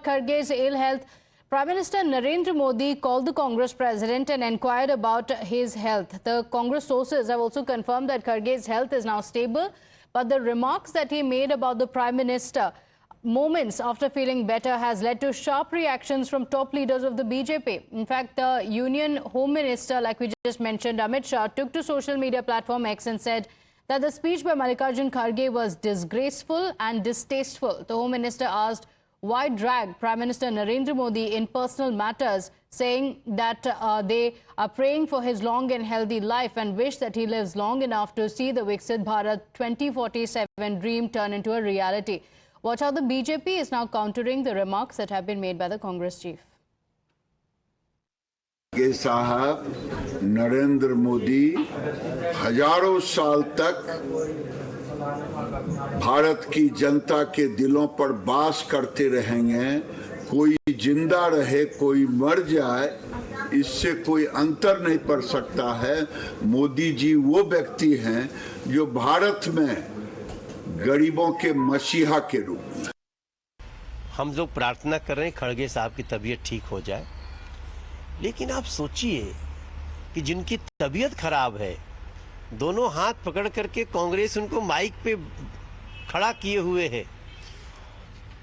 Kharge's ill health, Prime Minister Narendra Modi called the Congress president and inquired about his health. The Congress sources have also confirmed that Kharge's health is now stable, but the remarks that he made about the Prime Minister moments after feeling better has led to sharp reactions from top leaders of the BJP. In fact, the Union Home Minister, like we just mentioned, Amit Shah, took to social media platform X and said that the speech by Mallikarjun Kharge was disgraceful and distasteful. The Home Minister asked why drag Prime Minister Narendra Modi in personal matters, saying that they are praying for his long and healthy life and wish that he lives long enough to see the Viksit Bharat 2047 dream turn into a reality. Watch how the BJP is now countering the remarks that have been made by the Congress chief. ये साहब नरेंद्र मोदी हजारों साल तक भारत की जनता के दिलों पर वास करते रहेंगे। कोई जिंदा रहे, कोई मर जाए, इससे कोई अंतर नहीं पड़ सकता है। मोदी जी वो व्यक्ति हैं जो भारत में गरीबों के मसीहा के रूप में। हम लोग प्रार्थना कर रहे हैं खड़गे साहब की तबीयत ठीक हो जाए, लेकिन आप सोचिए कि जिनकी तबीयत खराब है, दोनों हाथ पकड़ करके कांग्रेस उनको माइक पे खड़ा किए हुए है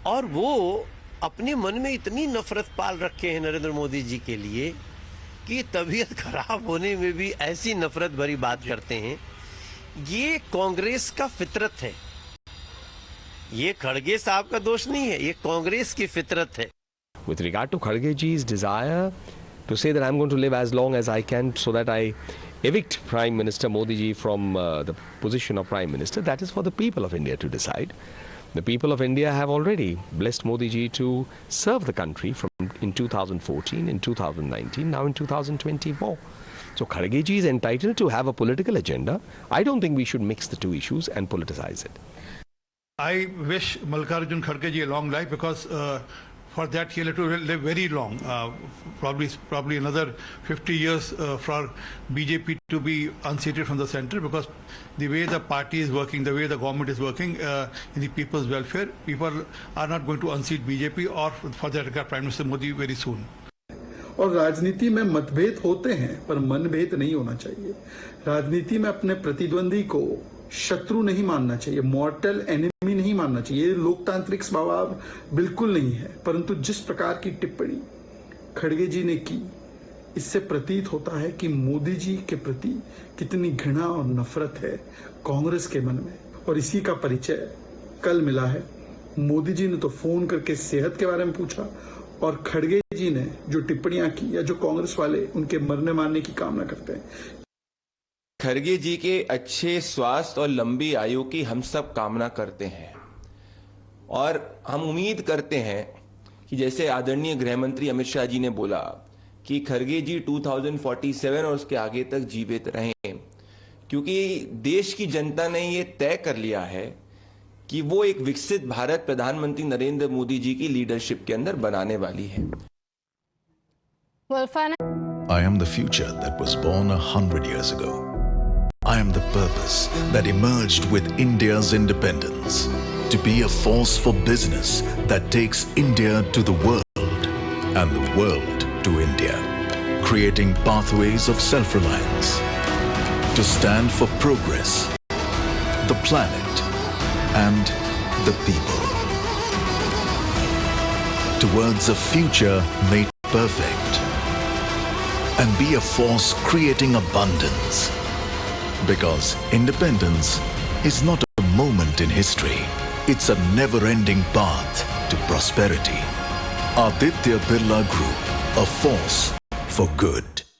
और वो अपने मन में इतनी नफरत पाल रखे हैं नरेंद्र मोदी जी के लिए कि तबीयत खराब होने में भी ऐसी नफरत भरी बात करते हैं। ये कांग्रेस का फितरत है, ये खड़गे साहब का दोष नहीं है, ये कांग्रेस की फितरत है। With regard to Kharge ji's desire to say that I'm going to live as long as I can so that I evict Prime Minister Modi ji from the position of Prime Minister, that is for the people of India to decide. The people of India have already blessed Modi ji to serve the country from in 2014, in 2019, now in 2024. So Kharge ji is entitled to have a political agenda. I don't think we should mix the two issues and politicize it. I wish Mallikarjun Kharge ji a long life because for that he'll have to live very long, probably another 50 years for BJP to be unseated from the center, because the way the party is working, the way the government is working in the people's welfare, people are not going to unseat BJP or for that Prime Minister Modi very soon. और राजनीति में मतभेद होते हैं पर मनभेद नहीं होना चाहिए। राजनीति में अपने प्रतिद्वंदी को शत्रु नहीं मानना चाहिए, मॉर्टल एनिमी नहीं मानना चाहिए। ये लोकतांत्रिक स्वभाव बिल्कुल नहीं है। परंतु जिस प्रकार की टिप्पणी खड़गे जी ने की, इससे प्रतीत होता है कि मोदी जी के प्रति कितनी घृणा और नफरत है कांग्रेस के मन में, और इसी का परिचय कल मिला है। मोदी जी ने तो फोन करके सेहत के बारे में पूछा और खड़गे जी ने जो टिप्पणियां की या जो कांग्रेस वाले उनके मरने मारने की कामना करते हैं। खड़गे जी के अच्छे स्वास्थ्य और लंबी आयु की हम सब कामना करते हैं और हम उम्मीद करते हैं कि जैसे आदरणीय गृह मंत्री अमित शाह जी ने बोला कि खड़गे जी 2047 और उसके आगे तक जीवित रहें, क्योंकि देश की जनता ने ये तय कर लिया है कि वो एक विकसित भारत प्रधानमंत्री नरेंद्र मोदी जी की लीडरशिप के अंदर बनाने वाली है। I am the future that was born 100 years ago. I am the purpose that emerged with India's independence, to be a force for business that takes India to the world and the world to India, creating pathways of self-reliance, to stand for progress, the planet and the people, towards a future made perfect, and be a force creating abundance. Because independence is not a moment in history, it's a never-ending path to prosperity. Aditya Birla Group, a force for good.